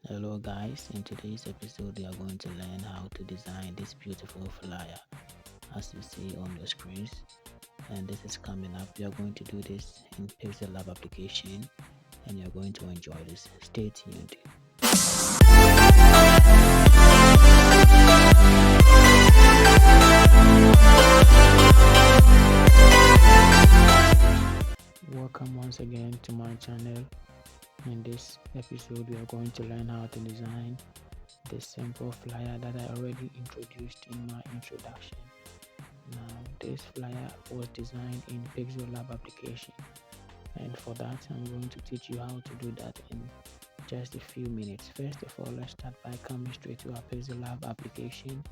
Hello guys, in today's episode we are going to learn how to design this beautiful flyer as you see on your screens, and this is coming up. We are going to do this in PixelLab application and you're going to enjoy this. Stay tuned. Welcome once again to my channel. In this episode we are going to learn how to design this simple flyer that I already introduced in my introduction. Now this flyer was designed in PixelLab application, and for that I'm going to teach you how to do that in just a few minutes. First of all, let's start by coming straight to our PixelLab application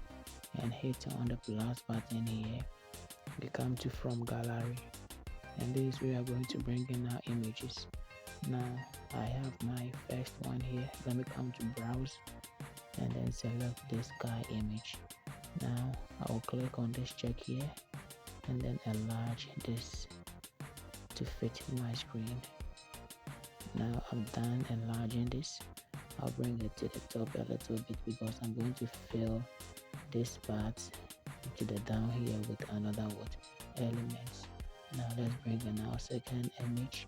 and hit on the plus button here. We come to from gallery, and this is where we are going to bring in our images. Now I have my first one here. Let me come to browse and then select this sky image. Now I will click on this check here and then enlarge this to fit my screen. Now I'm done enlarging this. I'll bring it to the top a little bit because I'm going to fill this part to the down here with another elements. Now let's bring in our second image.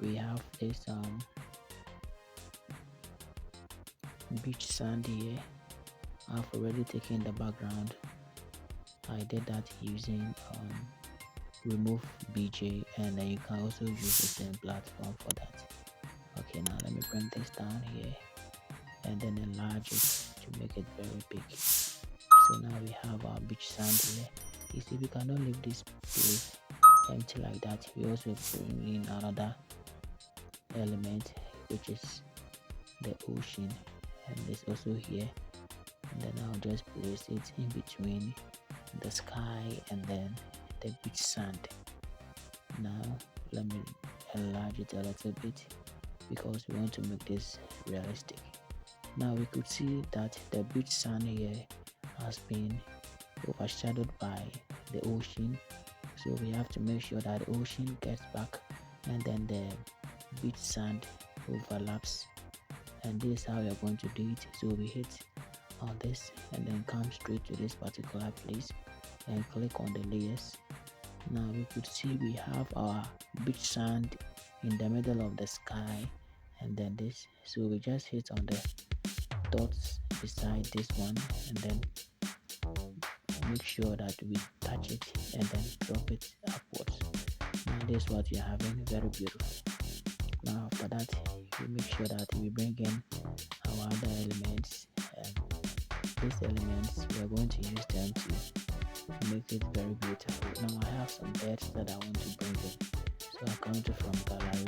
We have this beach sand here. I've already taken the background. I did that using remove BJ, and then you can also use the same platform for that. Okay, now let me bring this down here and then enlarge it to make it very big. So now we have our beach sand here. You see, we cannot leave this place empty like that. We also bring in another element, which is the ocean, and it's also here, and then I'll just place it in between the sky and then the beach sand. Now let me enlarge it a little bit because we want to make this realistic. Now we could see that the beach sand here has been overshadowed by the ocean, so we have to make sure that the ocean gets back and then the beach sand overlaps, and this is how we are going to do it. So we hit on this and then come straight to this particular place and click on the layers. Now we could see we have our beach sand in the middle of the sky and then this, so we just hit on the dots beside this one and then make sure that we touch it and then drop it upwards. Now this is what you're having, very beautiful. Now after that, we make sure that we bring in our other elements, and these elements we are going to use them to make it very beautiful. Now I have some birds that I want to bring in, so I come to from gallery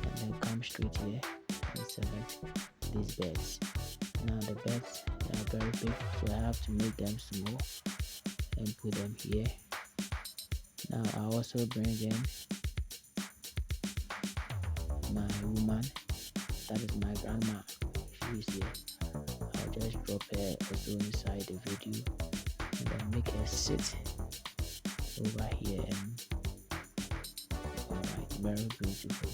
and then come straight here and select these birds. Now the birds are very big, so I have to make them small and put them here. Now I also bring in my woman, that is my grandma. She is here. I'll just drop her also inside the video and then make her sit over here, and alright, very beautiful.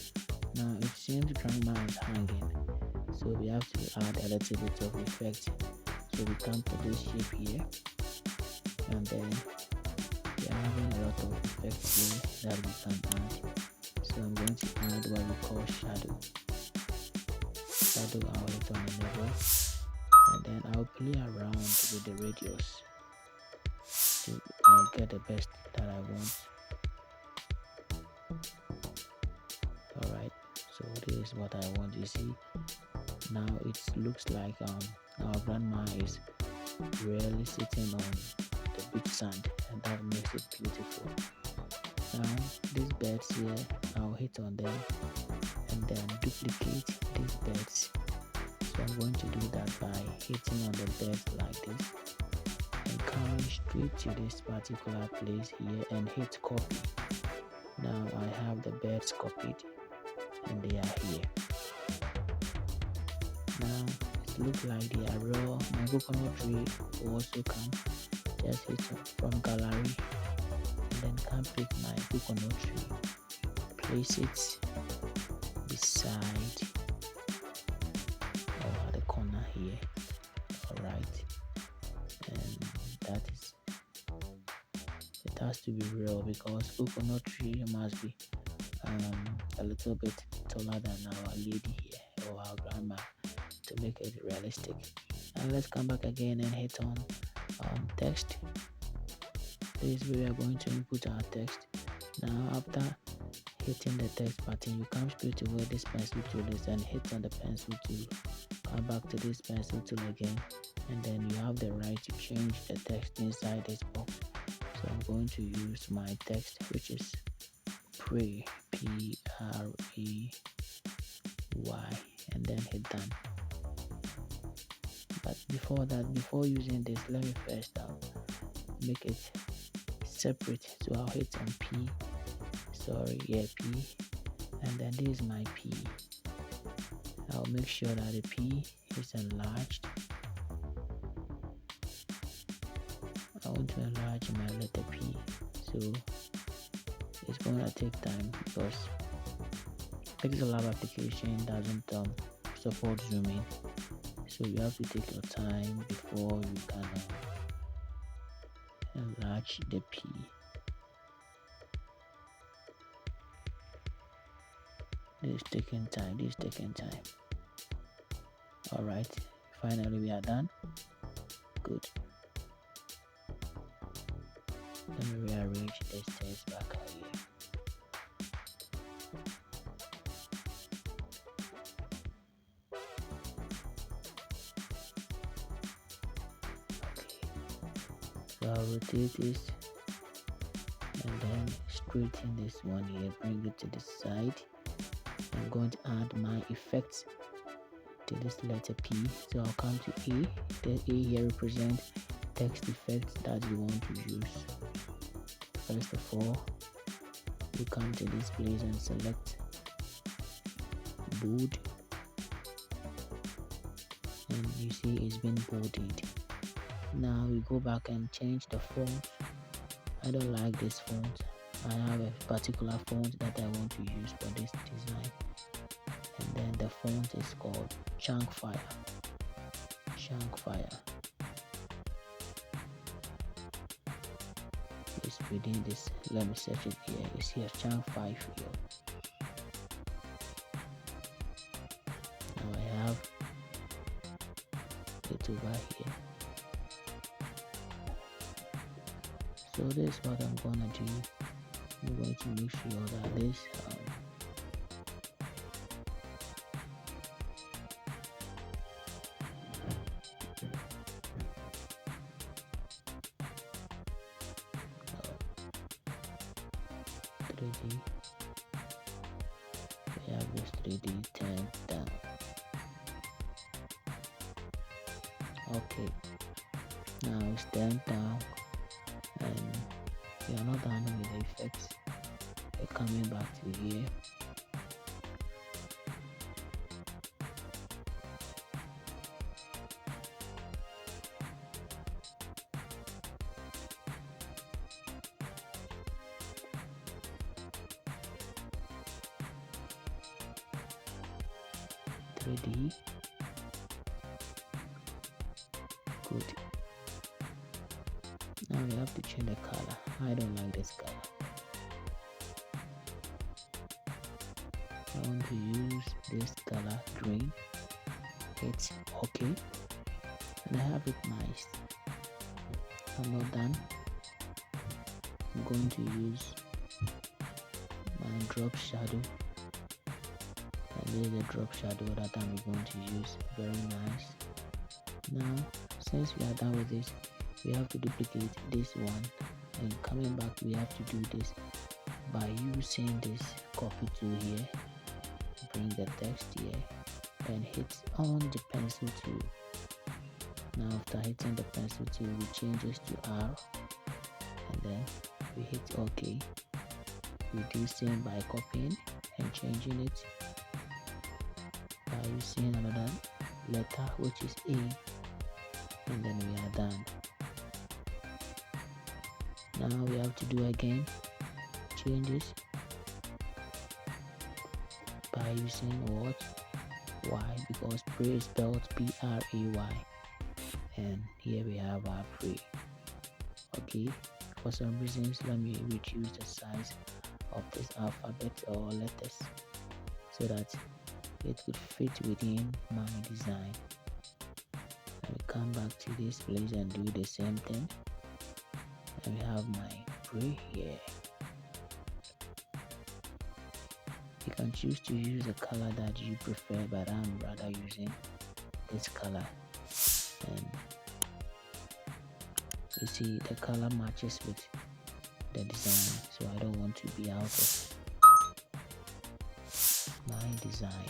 Now it seems grandma is hanging, so we have to add a little bit of effect. So we come to this shape here and then we are having a lot of effects here that we can add. So I'm going to add what we call shadow. I'll hit on the level and then I'll play around with the radius to get the best that I want. Alright, so this is what I want. You see, now it looks like our grandma is really sitting on the beach sand, and that makes it beautiful. Now these birds here, I'll hit on them and then duplicate these birds. So I'm going to do that by hitting on the birds like this and coming straight to this particular place here and hit copy. Now I have the birds copied and they are here. Now it looks like they are raw. My coconut tree will also come. Just hit from gallery and then come pick my coconut tree, place it beside has to be real, because coconut tree must be a little bit taller than our lady here or our grandma to make it realistic. And let's come back again and hit on text. This is where we are going to input our text. Now after hitting the text button, you come straight to where this pencil tool is and hit on the pencil tool. Come back to this pencil tool again, and then you have the right to change the text inside this box. So I'm going to use my text, which is pray, Prey, and then hit done. But before that, before using this, let me first make it separate. So I'll hit on P, P, and then this is my P. I'll make sure that the P is enlarged. I want to enlarge my letter P, so it's gonna take time because PixelLab application doesn't support zooming, so you have to take your time before you can enlarge the P. This is taking time. Alright, finally we are done. Good. Let me rearrange this text back here. Okay. So I'll rotate this and then straighten this one here, bring it to the side. I'm going to add my effects to this letter P. So I'll come to A. The A here represents text effects that you want to use. First of all, you come to this place and select bold, and you see it's been bolded. Now we go back and change the font. I don't like this font. I have a particular font that I want to use for this design, and then the font is called Chunkfire. It's within this. Let me search it here. It's here, Chunk 5 here. Now I have it over here. So this is what I'm gonna do. I'm going to make sure that this 3D. We have this 3D turned down. Okay, now it's turned down, and we are not done with the effects. We're coming back to here. Good. Now we have to change the color. I don't like this color. I want to use this color, green. It's okay, and I have it nice. I'm not done. I'm going to use my drop shadow. This is the drop shadow that I'm going to use. Very nice. Now, since we are done with this, we have to duplicate this one, and coming back we have to do this by using this copy tool here. Bring the text here and hit on the pencil tool. Now after hitting the pencil tool, we change this to R, and then we hit OK. We do same by copying and changing it by using another letter, which is A, and then we are done. Now we have to do again changes by using what? Y, because pray is spelled P-R-A-Y, and here we have our pray. Okay, For some reasons, let me reduce the size of this alphabet or letters so that it could fit within my design. Let me come back to this place and do the same thing. And we have my pre here. You can choose to use a color that you prefer, but I'm rather using this color. And you see the color matches with the design, so I don't want to be out of my design.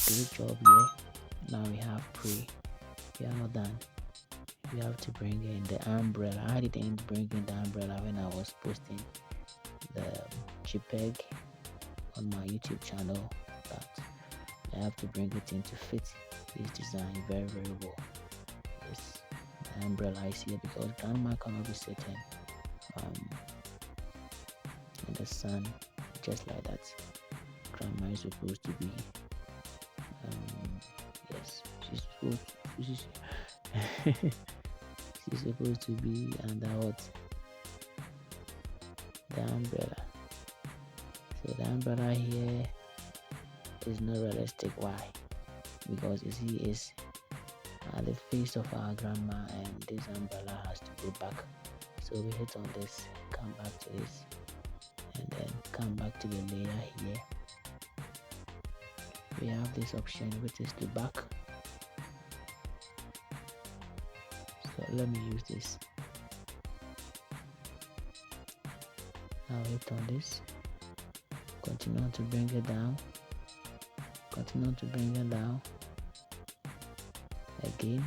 Good job here. Now we have pre. We are not done. We have to bring in the umbrella. I didn't bring in the umbrella when I was posting the JPEG on my YouTube channel, but I have to bring it in to fit this design very well. This umbrella is here because grandma cannot be sitting in the sun just like that. Grandma is supposed to be yes, she's she's supposed to be under what? The umbrella. So the umbrella here is not realistic. Why? Because you see it's at the face of our grandma and this umbrella has to go back. So we hit on this, come back to this, and then come back to the layer here. We have this option which is the back. So let me use this. I'll hit on this, continue to bring it down, continue to bring it down, again,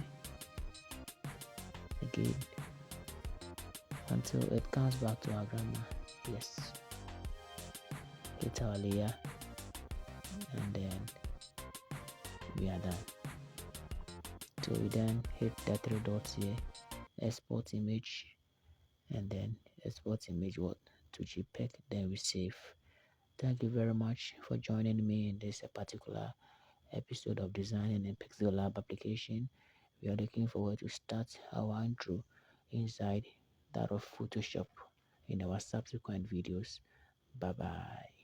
until it comes back to our grandma. Yes, hit our layer, and then we are done. So we then hit the three dots here, export image, and then export image what to JPEG, then we save. Thank you very much for joining me in this particular episode of designing in PixelLab application. We are looking forward to start our intro inside that of Photoshop in our subsequent videos. Bye bye.